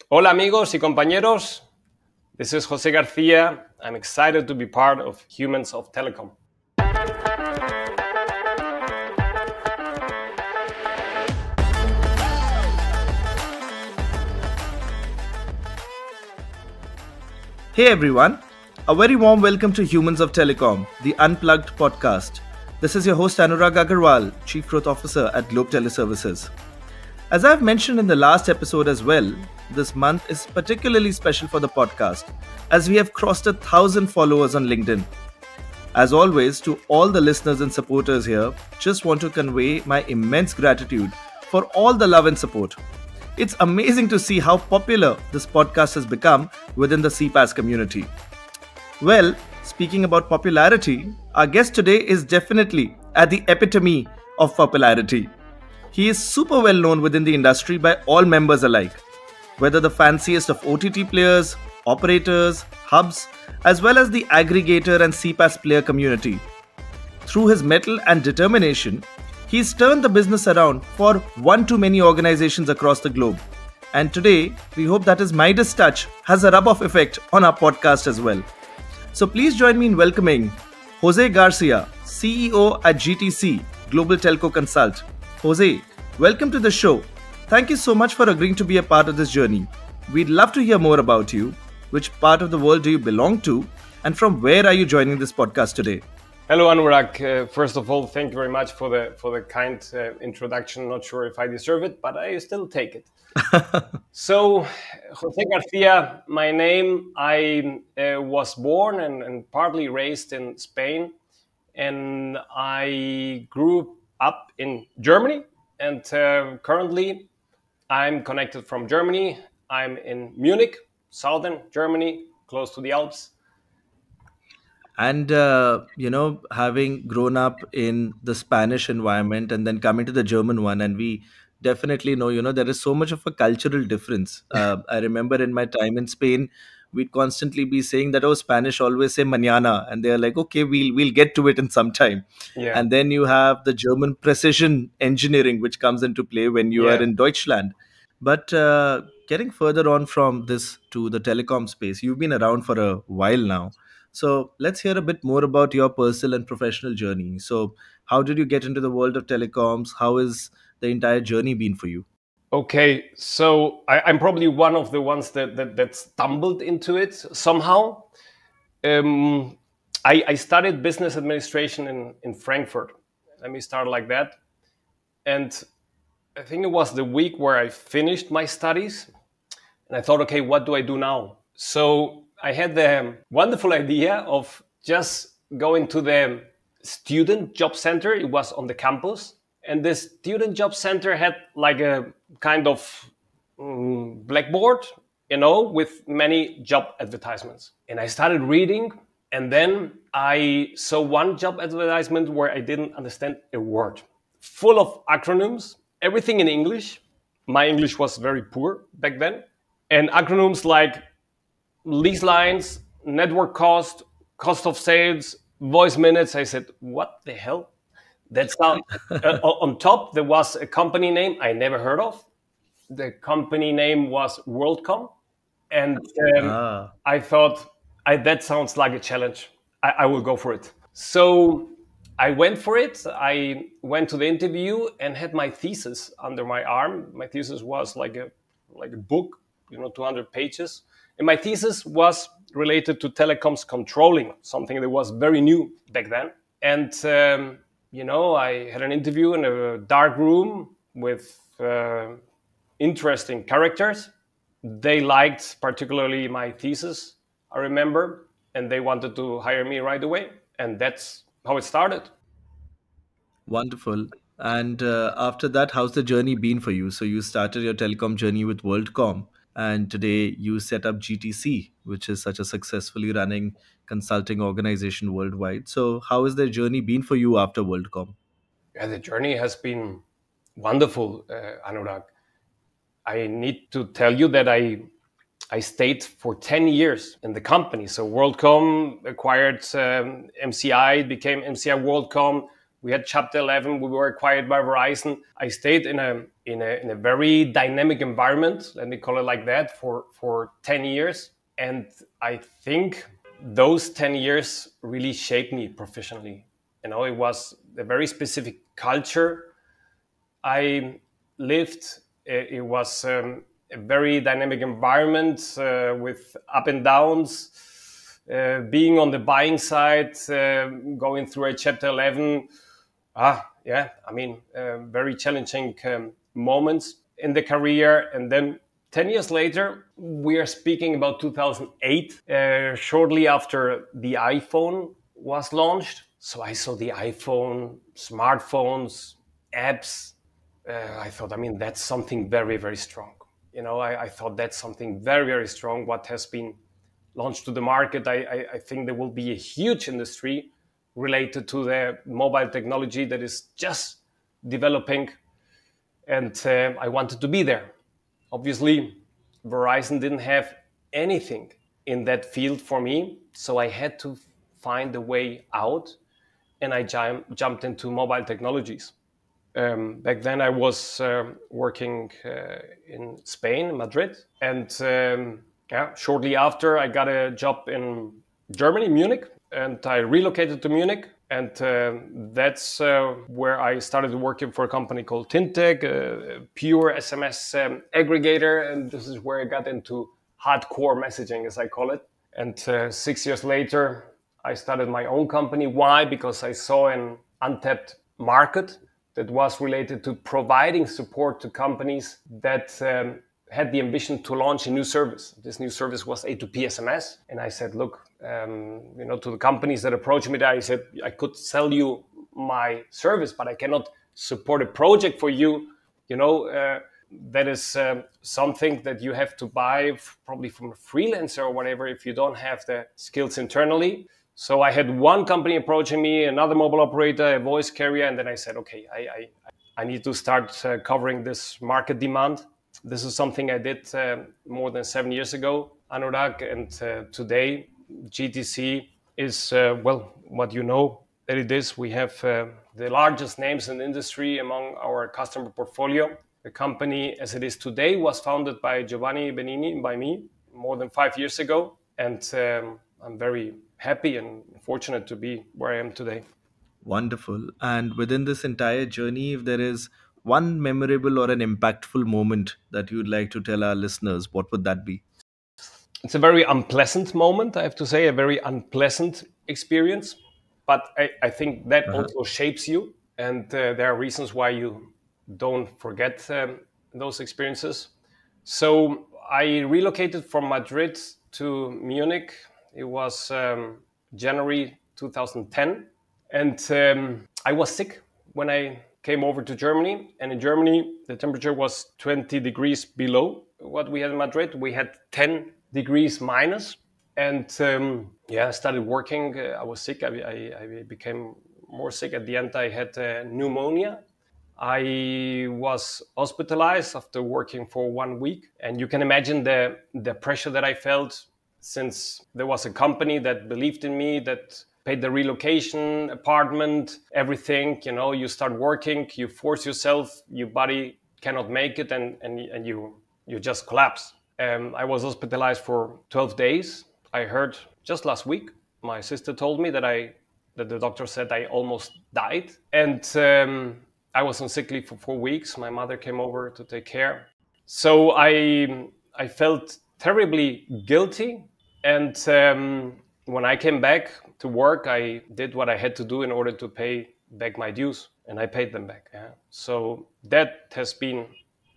Hola amigos y compañeros, this is José García. I'm excited to be part of Humans of Telecom. Hey everyone, a very warm welcome to Humans of Telecom, the Unplugged podcast. This is your host Anurag Aggarwal, Chief Growth Officer at Globe Teleservices. As I've mentioned in the last episode as well, this month is particularly special for the podcast as we have crossed 1,000 followers on LinkedIn. As always, to all the listeners and supporters here, just want to convey my immense gratitude for all the love and support. It's amazing to see how popular this podcast has become within the CPaaS community. Well, speaking about popularity, our guest today is definitely at the epitome of popularity. He is super well known within the industry by all members alike, whether the fanciest of OTT players, operators, hubs, as well as the aggregator and CPaaS player community. Through his mettle and determination, he's turned the business around for one too many organizations across the globe. And today, we hope that his Midas touch has a rub-off effect on our podcast as well. So please join me in welcoming José García, CEO at GTC, Global Telco Consult. José, welcome to the show. Thank you so much for agreeing to be a part of this journey. We'd love to hear more about you. Which part of the world do you belong to? And from where are you joining this podcast today? Hello Anurag. First of all, thank you very much for the kind introduction. Not sure if I deserve it, but I still take it. So, José García, my name. I was born and partly raised in Spain, and I grew up in Germany. And currently, I'm connected from Germany. I'm in Munich, southern Germany, close to the Alps. And, having grown up in the Spanish environment and then coming to the German one, and we definitely know, there is so much of a cultural difference. I remember in my time in Spain, we'd constantly be saying that, oh, Spanish always say mañana. And they're like, okay, we'll get to it in some time. Yeah. And then you have the German precision engineering, which comes into play when you are in Deutschland. But getting further on from this to the telecom space, you've been around for a while now. So let's hear a bit more about your personal and professional journey. So how did you get into the world of telecoms? How has the entire journey been for you? Okay, so I'm probably one of the ones that stumbled into it somehow. I studied business administration in Frankfurt. Let me start like that. And I think it was the week where I finished my studies. And I thought, okay, what do I do now? So I had the wonderful idea of just going to the student job center. It was on the campus. And the student job center had like a kind of blackboard, with many job advertisements. And I started reading. And then I saw one job advertisement where I didn't understand a word. Full of acronyms, everything in English. My English was very poor back then. And acronyms like lease lines, network cost, cost of sales, voice minutes. I said, what the hell? That sound. On top, there was a company name I never heard of. The company name was WorldCom. And I thought, that sounds like a challenge. I will go for it. So I went for it. I went to the interview and had my thesis under my arm. My thesis was like a book, 200 pages. And my thesis was related to telecoms controlling, something that was very new back then. And, I had an interview in a dark room with interesting characters. They liked particularly my thesis, I remember, and they wanted to hire me right away. And that's how it started. Wonderful. And after that, how's the journey been for you? So you started your telecom journey with WorldCom. And today you set up GTC, which is such a successfully running consulting organization worldwide. So how has the journey been for you after WorldCom? Yeah, the journey has been wonderful, Anurag. I need to tell you that I stayed for 10 years in the company. So WorldCom acquired MCI, it became MCI WorldCom. We had Chapter 11. We were acquired by Verizon. I stayed in a very dynamic environment, let me call it like that, for 10 years. And I think those 10 years really shaped me professionally. It was a very specific culture I lived. It was a very dynamic environment with up and downs. Being on the buying side, going through a Chapter 11, very challenging moments in the career. And then 10 years later, we are speaking about 2008, shortly after the iPhone was launched. So I saw the iPhone, smartphones, apps. I thought, that's something very, very strong. I thought that's something very, very strong, what has been launched to the market. I think there will be a huge industry related to the mobile technology that is just developing. And I wanted to be there. Obviously, Verizon didn't have anything in that field for me. So I had to find a way out. And I jumped into mobile technologies. Back then, I was working in Spain, Madrid. And shortly after, I got a job in Germany, Munich. And I relocated to Munich. And that's where I started working for a company called Tyntec, a pure SMS aggregator. And this is where I got into hardcore messaging, as I call it. And 6 years later, I started my own company. Why? Because I saw an untapped market that was related to providing support to companies that had the ambition to launch a new service. This new service was A2P SMS. And I said, look, to the companies that approached me, I said, I could sell you my service, but I cannot support a project for you. That is something that you have to buy probably from a freelancer or whatever if you don't have the skills internally. So I had one company approaching me, another mobile operator, a voice carrier, and then I said, okay, I need to start covering this market demand. This is something I did more than 7 years ago, Anurag, and today GTC is, what you know that it is. We have the largest names in the industry among our customer portfolio. The company, as it is today, was founded by Giovanni Benini, by me, more than 5 years ago. And I'm very happy and fortunate to be where I am today. Wonderful. And within this entire journey, if there is one memorable or an impactful moment that you'd like to tell our listeners, what would that be? It's a very unpleasant moment, I have to say, a very unpleasant experience. But I think that also shapes you. And there are reasons why you don't forget those experiences. So I relocated from Madrid to Munich. It was January 2010. And I was sick when I came over to Germany. And in Germany, the temperature was 20 degrees below what we had in Madrid. We had 10 degrees minus. And I started working. I was sick. I became more sick. At the end, I had pneumonia. I was hospitalized after working for 1 week. And you can imagine the pressure that I felt, since there was a company that believed in me, that paid the relocation, apartment, everything. You start working, you force yourself, your body cannot make it, and you just collapse. I was hospitalized for 12 days. I heard just last week, my sister told me that the doctor said I almost died. And I was on sick leave for 4 weeks. My mother came over to take care. So I felt terribly guilty. And when I came back to work, I did what I had to do in order to pay back my dues, and I paid them back. Yeah. So that has been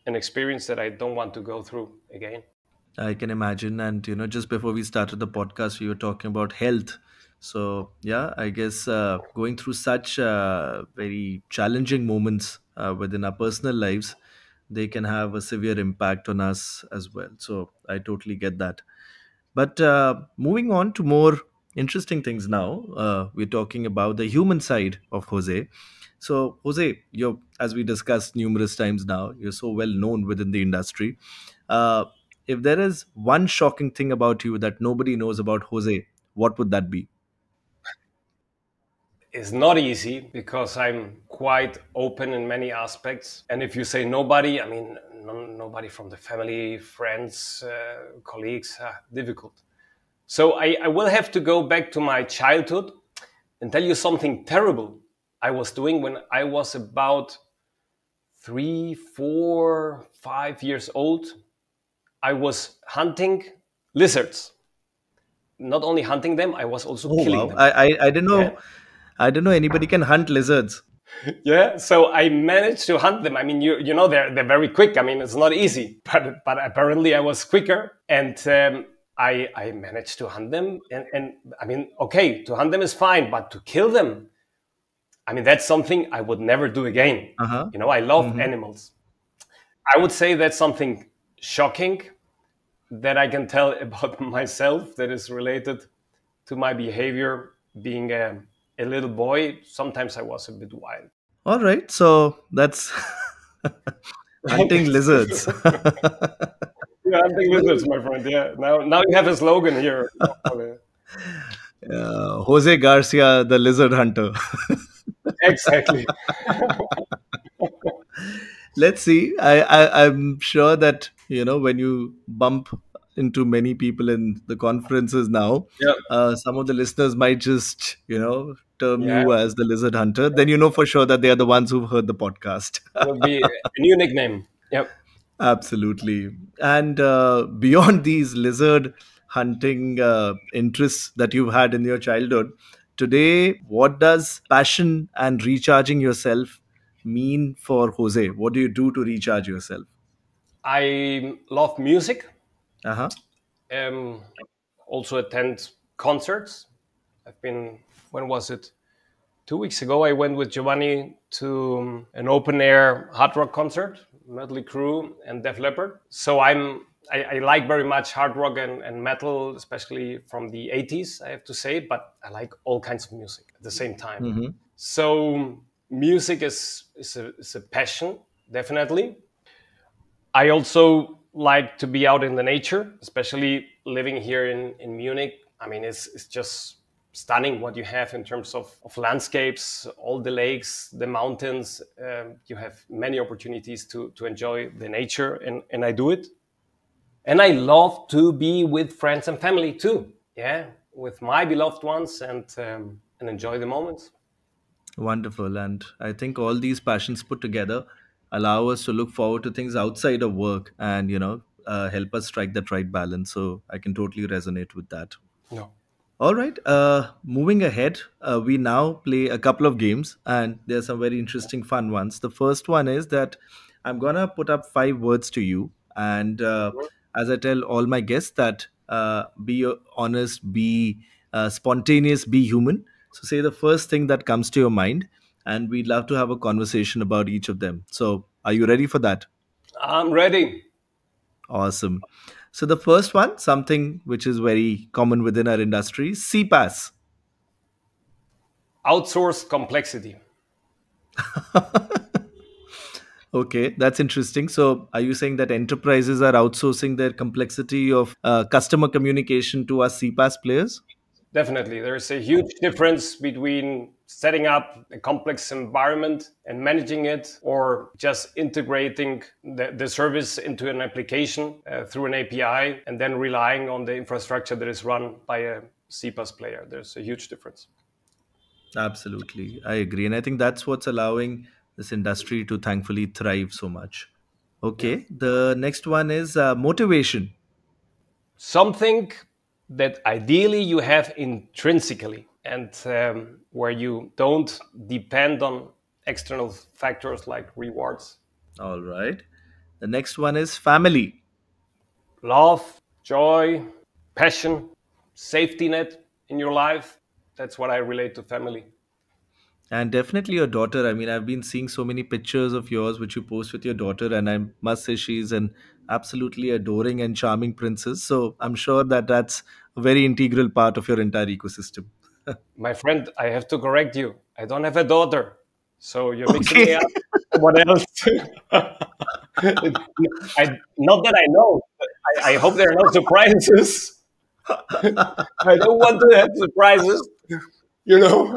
an experience that I don't want to go through again. I can imagine. And, just before we started the podcast, we were talking about health. So, yeah, I guess going through such very challenging moments within our personal lives, they can have a severe impact on us as well. So I totally get that. But moving on to more interesting things now, we're talking about the human side of Jose. So, Jose, as we discussed numerous times now, you're so well known within the industry. Uh, if there is one shocking thing about you that nobody knows about Jose, what would that be? is not easy because I'm quite open in many aspects. And if you say nobody, I mean, nobody from the family, friends, colleagues, difficult. So I will have to go back to my childhood and tell you something terrible I was doing when I was about 3, 4, 5 years old. I was hunting lizards. Not only hunting them, I was also killing them. I didn't know. Yeah. I didn't know anybody can hunt lizards. Yeah, so I managed to hunt them. I mean, you know, they're very quick. I mean, it's not easy, but apparently I was quicker, and I managed to hunt them. And I mean, okay, to hunt them is fine, but to kill them, I mean, that's something I would never do again. Uh-huh. You know, I love animals. I would say that's something shocking that I can tell about myself that is related to my behavior being a little boy. Sometimes I was a bit wild. All right, so that's hunting lizards. Yeah, hunting lizards, my friend. Yeah, now you have a slogan here. José García, the lizard hunter. Exactly. Let's see. I'm sure that, when you bump into many people in the conferences now, Yeah. some of the listeners might just, term Yeah, you as the lizard hunter. Then you know for sure that they are the ones who've heard the podcast. will be a new nickname. Yep. Absolutely. And beyond these lizard hunting interests that you've had in your childhood, today, what does passion and recharging yourself mean for Jose? What do you do to recharge yourself? I love music. Uh-huh. Um, Also attend concerts. I've been, when was it? 2 weeks ago, I went with Giovanni to an open air hard rock concert, Mötley Crüe and Def Leppard. So I like very much hard rock and metal, especially from the 80s, I have to say, but I like all kinds of music at the same time. So music is a passion, definitely. I also like to be out in the nature, especially living here in Munich. I mean, it's just stunning what you have in terms of landscapes, all the lakes, the mountains. You have many opportunities to enjoy the nature, and I do it. And I love to be with friends and family too. Yeah, with my beloved ones and enjoy the moments. Wonderful. And I think all these passions put together allow us to look forward to things outside of work and, help us strike that right balance. So I can totally resonate with that. No. All right. Moving ahead, we now play a couple of games, and there's some very interesting, fun ones. The first one is that I'm gonna put up 5 words to you, and as I tell all my guests, that be honest, be spontaneous, be human. So say the first thing that comes to your mind, and we'd love to have a conversation about each of them. So, are you ready for that? I'm ready. Awesome. So the first one, something which is very common within our industry, CPaaS. Outsourced complexity. Okay, that's interesting. So are you saying that enterprises are outsourcing their complexity of customer communication to us CPaaS players? Definitely. There's a huge difference between setting up a complex environment and managing it, or just integrating the service into an application through an API and then relying on the infrastructure that is run by a CPaaS player. There's a huge difference. Absolutely. I agree. And I think that's what's allowing this industry to thankfully thrive so much. Yeah. Okay, the next one is motivation. Something that ideally you have intrinsically, and where you don't depend on external factors like rewards. All right. The next one is family. Love, joy, passion, safety net in your life. That's what I relate to family. And definitely your daughter. I mean, I've been seeing so many pictures of yours which you post with your daughter, and I must say she's an absolutely adoring and charming princess. So I'm sure that that's a very integral part of your entire ecosystem. My friend, I have to correct you. I don't have a daughter. So you're mixing me Okay. up. What else? Not that I know. But I hope there are no surprises. I don't want to have surprises, you know.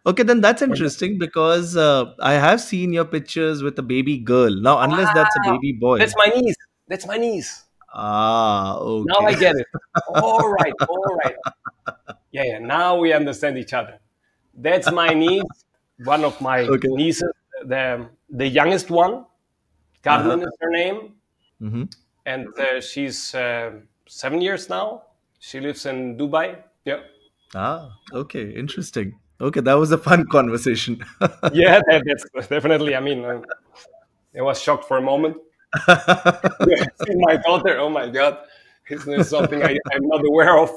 Okay, then that's interesting because I have seen your pictures with a baby girl. Now, unless that's a Ah, baby boy. that's my niece. That's my niece. Ah, Now okay. I get it. All right, all right. Yeah, yeah. Now we understand each other. That's my niece, one of my Okay. nieces, the youngest one. Uh-huh. Carmen is her name, Mm-hmm. and she's 7 years now. She lives in Dubai. Yeah, Ah, okay. Interesting. Okay, that was a fun conversation. yeah, that's definitely. I mean, I was shocked for a moment. Yeah, seeing my daughter. Oh my god, isn't this something I'm not aware of?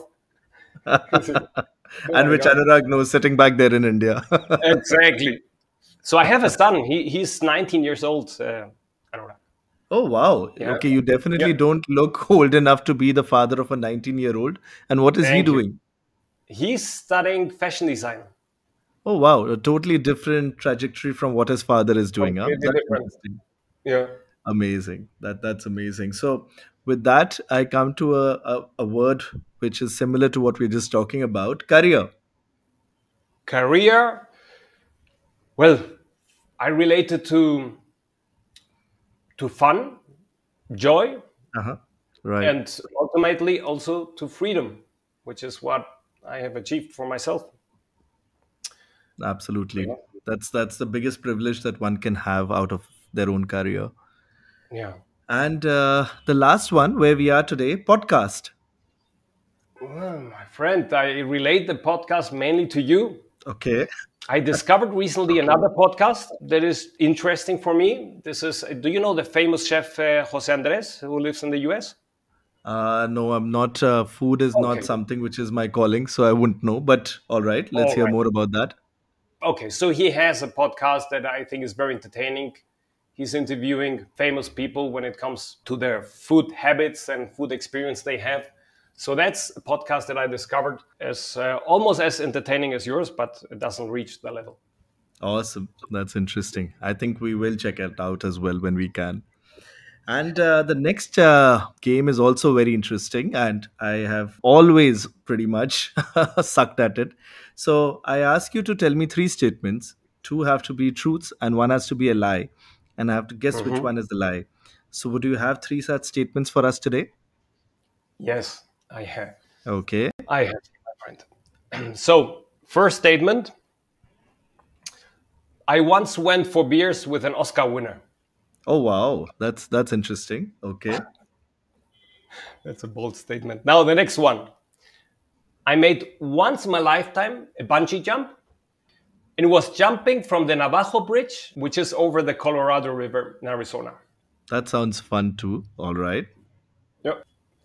Oh And my which god, Anurag knows sitting back there in India. exactly. So I have a son. He's 19 years old. I don't know. Oh, wow. Yeah, Okay, you yeah. definitely don't look old enough to be the father of a 19-year-old. And what is he Thank you. doing? He's studying fashion design. Oh, wow. A totally different trajectory from what his father is doing, huh? Completely That's different. interesting. Yeah. Amazing. That's amazing. So, with that, I come to a word which is similar to what we're just talking about, career. Career. Well, I relate it to fun, joy, Uh-huh. Right. and ultimately also to freedom, which is what I have achieved for myself. You Absolutely. know? That's the biggest privilege that one can have out of their own career. Yeah. And the last one where we are today, podcast. Well, my friend, I relate the podcast mainly to you. Okay. I discovered recently another podcast that is interesting for me. This is, do you know the famous chef Jose Andres, who lives in the US? No, I'm not. Food is not Okay. something which is my calling, so I wouldn't know. But all right, let's All hear right. more about that. Okay. So he has a podcast that I think is very entertaining. He's interviewing famous people when it comes to their food habits and food experience they have. So that's a podcast that I discovered as almost as entertaining as yours, but it doesn't reach the level. Awesome. That's interesting. I think we will check it out as well when we can. And the next game is also very interesting, and I have always pretty much sucked at it. So I ask you to tell me three statements. Two have to be truths, and one has to be a lie. And I have to guess which Mhm. one is the lie. So, would you have three such statements for us today? Yes, I have. Okay. I have, my friend. So, first statement: I once went for beers with an Oscar winner. Oh wow, that's interesting. Okay. That's a bold statement. Now, the next one: I made once in my lifetime a bungee jump, and it was jumping from the Navajo Bridge, which is over the Colorado River in Arizona. That sounds fun too. All right. Yep.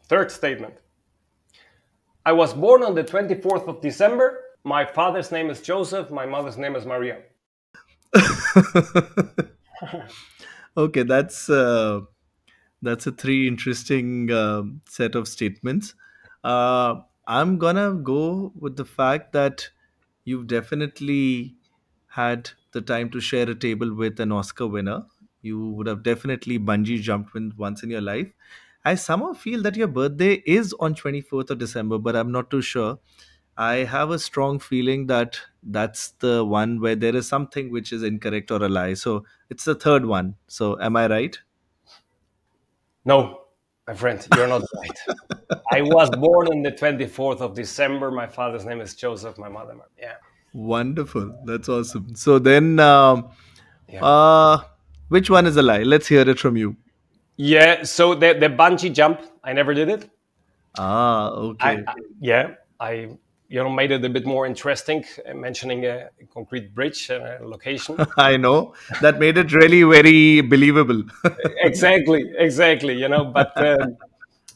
Third statement: I was born on the 24th of December. My father's name is Joseph. My mother's name is Maria. Okay, that's a three interesting set of statements. I'm gonna go with the fact that you've definitely had the time to share a table with an Oscar winner. You would have definitely bungee jumped once in your life. I somehow feel that your birthday is on 24th of December, but I'm not too sure. I have a strong feeling that that's the one where there is something which is incorrect or a lie. So it's the third one. So am I right? No, my friend, you're not right. I was born on the 24th of December. My father's name is Joseph. My mother, yeah. Wonderful. That's awesome. So then, Yeah. uh, which one is a lie? Let's hear it from you. Yeah. So the bungee jump, I never did it. Ah, I, okay. I yeah, I made it a bit more interesting, mentioning a concrete bridge and a location. I know that made it really very believable. Exactly, exactly. But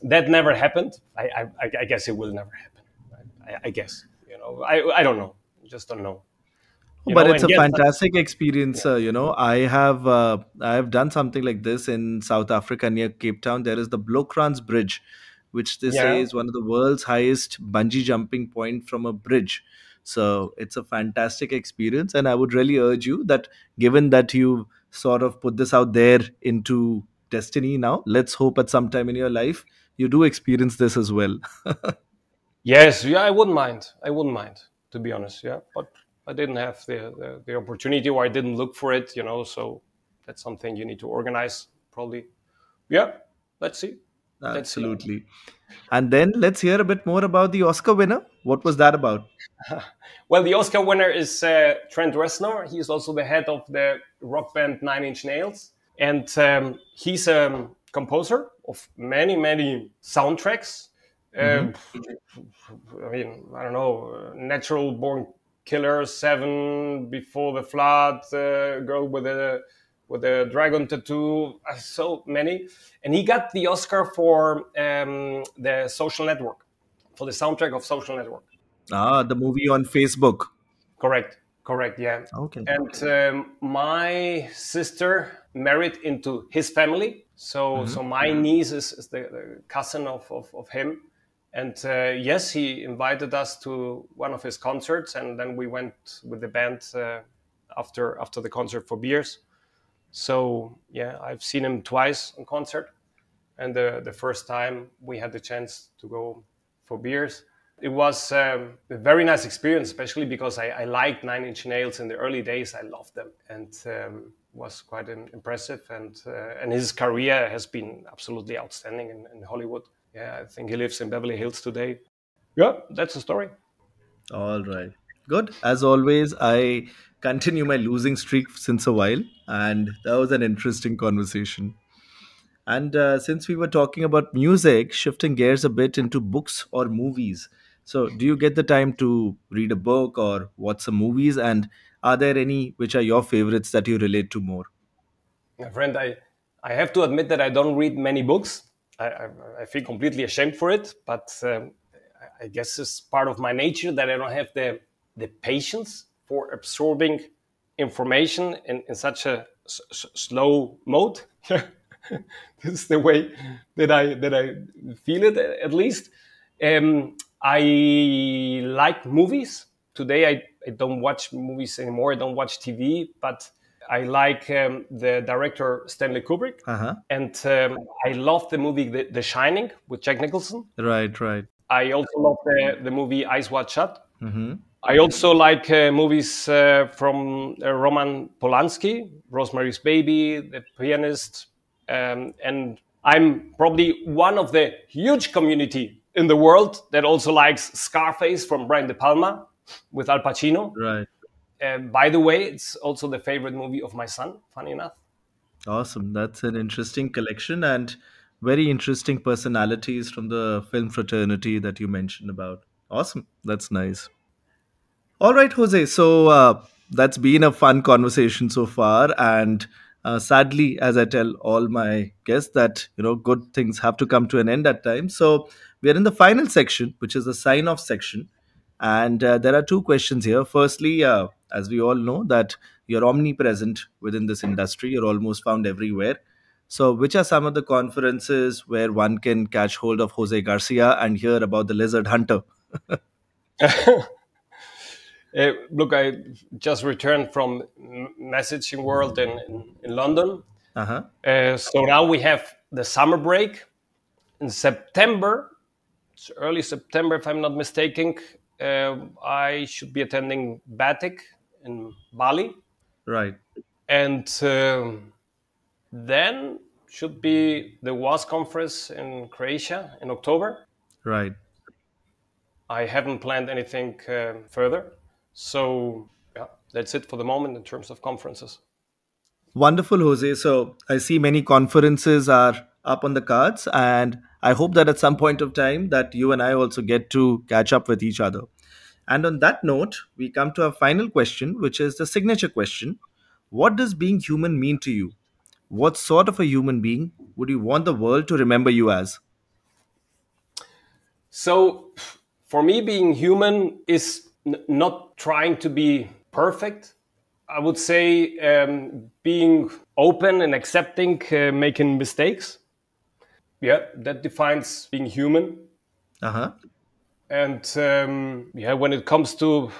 that never happened. I guess it will never happen. I guess. I don't know. Just don't know. But it's And a yes, fantastic experience. I have done something like this in South Africa near Cape Town. There is the Blokrans Bridge, which they say yeah. is one of the world's highest bungee jumping point from a bridge. So it's a fantastic experience, and I would really urge you that, given that you sort of put this out there into destiny now, let's hope at some time in your life you do experience this as well. Yes, yeah, I wouldn't mind. I wouldn't mind, to be honest. Yeah, but I didn't have the opportunity, or I didn't look for it, so that's something you need to organize probably. Yeah, let's see. Absolutely. And then let's hear a bit more about the Oscar winner. What was that about? Well, the Oscar winner is Trent Reznor. He is also the head of the rock band Nine Inch Nails. And he's a composer of many, many soundtracks. I mean, I don't know, Natural Born Killer, Seven, Before the Flood, Girl with a Dragon Tattoo, so many. And he got the Oscar for the Social Network, for the soundtrack of Social Network. The movie on Facebook. Correct, yeah. Okay. And my sister married into his family. So my niece is the cousin of him. And yes, he invited us to one of his concerts. And then we went with the band after the concert for beers. So yeah, I've seen him twice on concert. And the first time we had the chance to go for beers. It was a very nice experience, especially because I liked Nine Inch Nails in the early days. I loved them, and was quite impressive. And his career has been absolutely outstanding in Hollywood. Yeah, I think he lives in Beverly Hills today. Yeah, that's the story. All right. Good. As always, I continue my losing streak since a while, and that was an interesting conversation. And since we were talking about music, shifting gears a bit into books or movies. So, do you get the time to read a book or watch some movies? And are there any which are your favorites that you relate to more? My friend, I have to admit that I don't read many books. I feel completely ashamed for it, but I guess it's part of my nature that I don't have the patience for absorbing information in such a slow mode. This is the way that I feel it, at least. I like movies. Today I don't watch movies anymore. I don't watch TV, but I like the director Stanley Kubrick, and I love the movie The Shining with Jack Nicholson. Right, right. I also love the movie Eyes Wide Shut. I also like movies from Roman Polanski, Rosemary's Baby, The Pianist, and I'm probably one of the huge community in the world that also likes Scarface from Brian De Palma with Al Pacino. Right. By the way, it's also the favorite movie of my son, funny enough. Awesome. That's an interesting collection and very interesting personalities from the film fraternity that you mentioned about. Awesome. That's nice. All right, Jose. So that's been a fun conversation so far, and sadly, as I tell all my guests, that good things have to come to an end at times. So we are in the final section, which is the sign-off section, and there are two questions here. Firstly, as we all know, that you're omnipresent within this industry. You're almost found everywhere. So, which are some of the conferences where one can catch hold of Jose Garcia and hear about the Lizard Hunter? Look, I just returned from Messaging World in London. So now we have the summer break. In September, it's early September, if I'm not mistaken, I should be attending Batik in Bali. Right. And then should be the WAS conference in Croatia in October. Right. I haven't planned anything further. So, yeah, that's it for the moment in terms of conferences. Wonderful, Jose. So I see many conferences are up on the cards, and I hope that at some point of time that you and I also get to catch up with each other. And on that note, we come to our final question, which is the signature question. What does being human mean to you? What sort of a human being would you want the world to remember you as? So, for me, being human is not trying to be perfect. I would say being open and accepting, making mistakes. Yeah, that defines being human. And yeah, when it comes to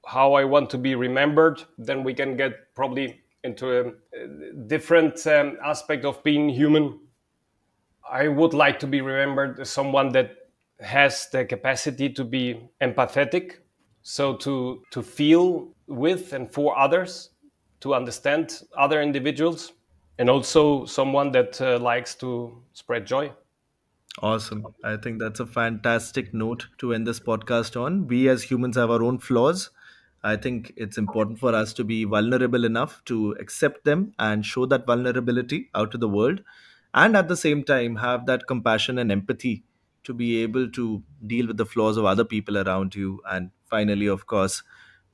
how I want to be remembered, then we can get probably into a different aspect of being human. I would like to be remembered as someone that has the capacity to be empathetic, so to feel with and for others, to understand other individuals, and also someone that likes to spread joy. Awesome. I think that's a fantastic note to end this podcast on. We as humans have our own flaws. I think it's important for us to be vulnerable enough to accept them and show that vulnerability out to the world. And at the same time, have that compassion and empathy to be able to deal with the flaws of other people around you. And finally, of course,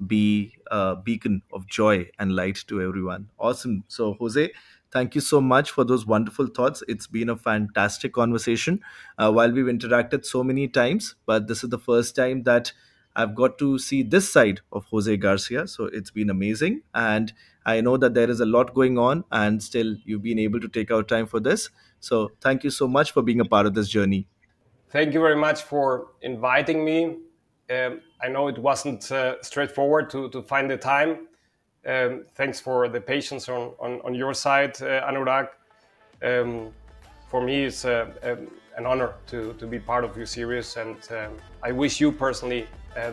be a beacon of joy and light to everyone. Awesome. So, Jose, thank you so much for those wonderful thoughts. It's been a fantastic conversation. While we've interacted so many times, but this is the first time that I've got to see this side of Jose Garcia. So it's been amazing. And I know that there is a lot going on, and still you've been able to take out time for this. So thank you so much for being a part of this journey. Thank you very much for inviting me. I know it wasn't straightforward to find the time. Thanks for the patience on your side, Anurag. For me, it's an honor to be part of your series, and I wish you personally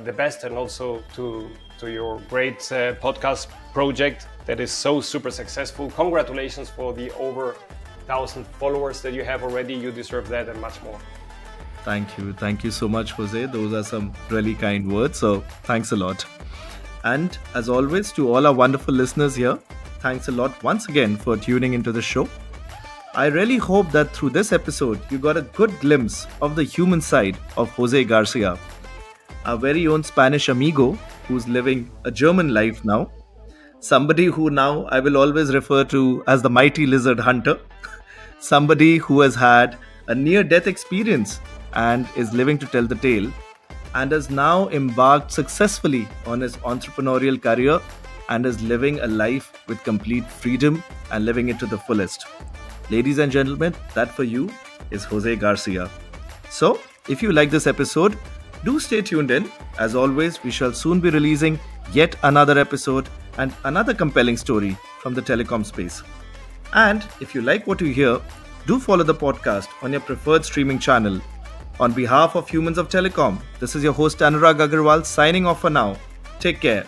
the best, and also to your great podcast project that is so super successful. Congratulations for the over 1,000 followers that you have already. You deserve that and much more. Thank you. Thank you so much, Jose. Those are some really kind words. So thanks a lot. And as always, to all our wonderful listeners here, thanks a lot once again for tuning into the show. I really hope that through this episode, you got a good glimpse of the human side of Jose Garcia, our very own Spanish amigo who's living a German life now. Somebody who now I will always refer to as the mighty lizard hunter. Somebody who has had a near-death experience and is living to tell the tale, and has now embarked successfully on his entrepreneurial career and is living a life with complete freedom and living it to the fullest. Ladies and gentlemen, that for you is Jose Garcia. So, if you like this episode, do stay tuned in. As always, we shall soon be releasing yet another episode and another compelling story from the telecom space. And if you like what you hear, do follow the podcast on your preferred streaming channel. On behalf of Humans of Telecom, this is your host Anurag Aggarwal signing off for now. Take care.